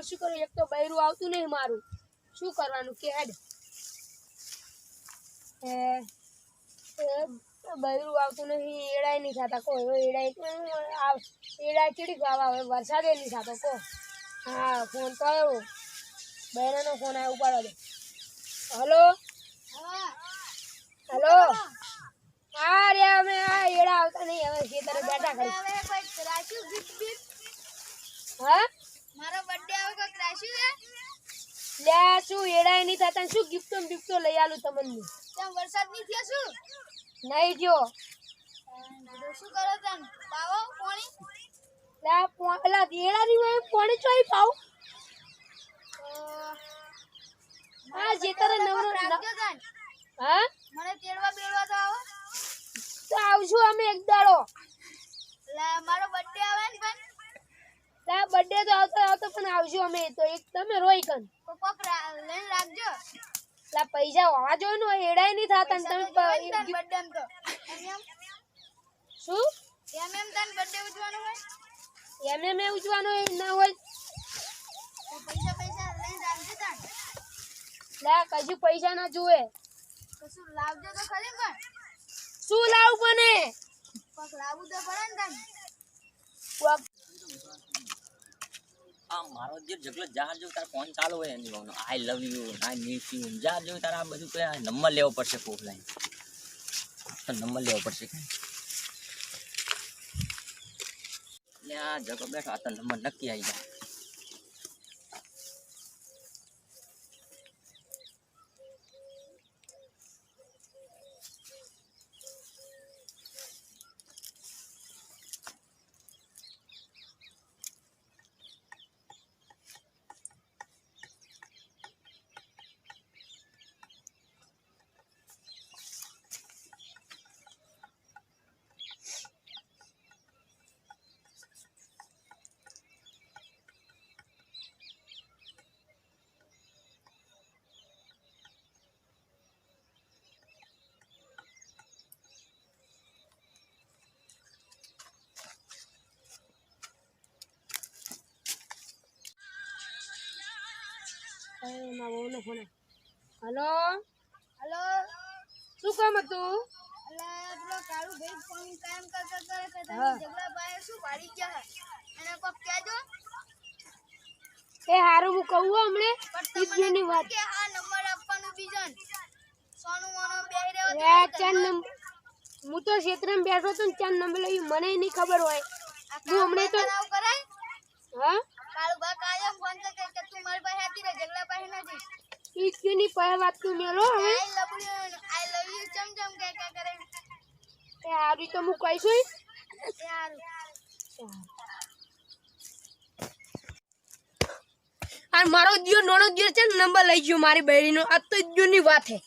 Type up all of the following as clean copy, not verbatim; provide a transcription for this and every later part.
શું કરું એક તો બૈરું આવતું નહીં મારું શું કરવાનું કે હેડ બૈરું આવતું નહીં એડાય નહીં થતા કોઈ એડાય ચીડી ગાવા હવે વરસાદ નહીં થતો કો હા ફોન તો આવ્યો બૈરાનો ફોન આવ્યો ઉપાડો દે હલો હલો હા રે અમે આ એડા આવતા નહીં હવે ખેતરે બેઠા કરી હા મારો બર્થડે આવે તો ક્રાશી હે લે શું એડાય નહીં થતા શું ગિફ્ટો લઈ આલું તમને તેમ વરસાદ નહીં થયો શું નહીં થયો શું કરો તન પાવો પાણી લે પેલા એડાની હોય પાણી ચોઈ પાવ હા જેતરે નવરો રાખજો તન હા મને તેડવા બેડવા તો આવો તો આવશું અમે એક દાડો લે મારો બર્થડે આવે ને પણ તા બર્થડે તો આવતો પણ આવશું અમે તો એક તમે રોઈ કન તો કોક લઈને રાખજો લા પૈસા હોવા જોઈએ ને એડાય નહીં થતા ને તમે બર્થડે એમ તો એમ શું એમ તન બર્થડે ઉજવાનું હોય એમ ઉજવાનો ના હોય તો પૈસા લઈને રાખજો તન લા કશું પૈસા ના જોવે કશું લાવજો તો ખરી પણ શું લાવું બને કોક લાવું તો પડે ને તન આ મારો જે જગલો જા જો તાર ફોન ચાલુ હોય એની વાનો I love you I miss you જા જો તાર આ બધું કોઈ નંબર લેવો પડશે કોક લાઈન તો નંબર લેવો પડશે લે આ જગો બેઠો આ તો નંબર નક્કી આવી જાય હલો હેલો શું કામ હતું અલે પેલો કાળુ ભાઈ ફોન કામ કરતા કરે કે તમે હા. જગલા ભાઈ શું પાડી ગયા એને કોક કહેજો એ હારું હું કહું હો હમણે પણ ઈજ્જતની વાત કે આ નંબર આપવાનું બીજન સોનું મોનો બેહી રહ્યો લે ચાર નંબર હું તો ક્ષેત્રમાં બેઠો તો ને ચાર નંબર લઈ મને નહીં ખબર હોય હું હમણે તો કરાય હા કાળુ ભાઈ કાયમ ફોન કરે કે તું મારી પાસે હતી રે જગલા પાસે નથી ઈજ્જતની પાસે વાત તું મેલો હવે આઈ લવ યુ ચમચમ કે કરે એ હારી તો હું કહીશું યાર અને મારો દિયો નોનો દિયો છે ને નંબર લઈ ગયો મારી બહેરીનો આ તો ઈજ્જતની વાત છે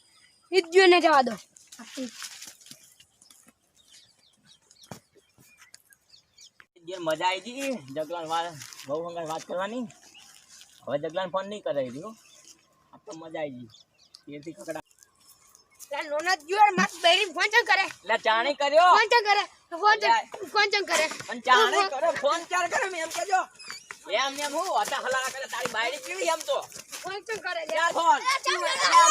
ઈજ્જતને જવા દો જે મજા આવી ગઈ જગલાન વાત બહુ હંગાઈ વાત કરવાની હવે જગલાન ફોન નહીં કરાવી દીધો આ તો મજા આવી ગઈ તેરથી કકડા લા નોના દિયો માર બહેરી ફોન ચમ કરે લે ચાણી કર્યો ફોન ચમ કરે ફોન ચમ કરે પણ ચાણી કરો ફોન ચાર કરે એમ કહેજો એમ હું હતા હલારા કરે તારી બાયડી કેવી એમ તો ફોન ચમ કરે લે યાર ફોન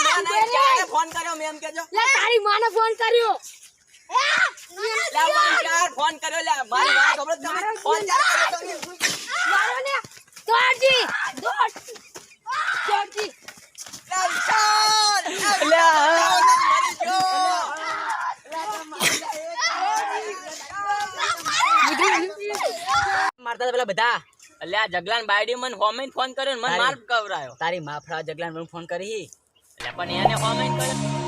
મેં ચાણે ફોન કર્યો મેં એમ કહેજો લે તારી માને ફોન કર્યો લે ફોન કર્યો લે મારી વાત ખબર તમે ફોન ચાર કર્યો મારો ને દોડજી લે વિશાલ લે મરી ગયો મારતા પેલા બધા અલ્યા જગલાન બાયડી મને હોમેન ફોન કર્યો મને માર કવરાયો તારી માફડા જગલાન મને ફોન કરી એટલે પણ એને હોમેન કર્યો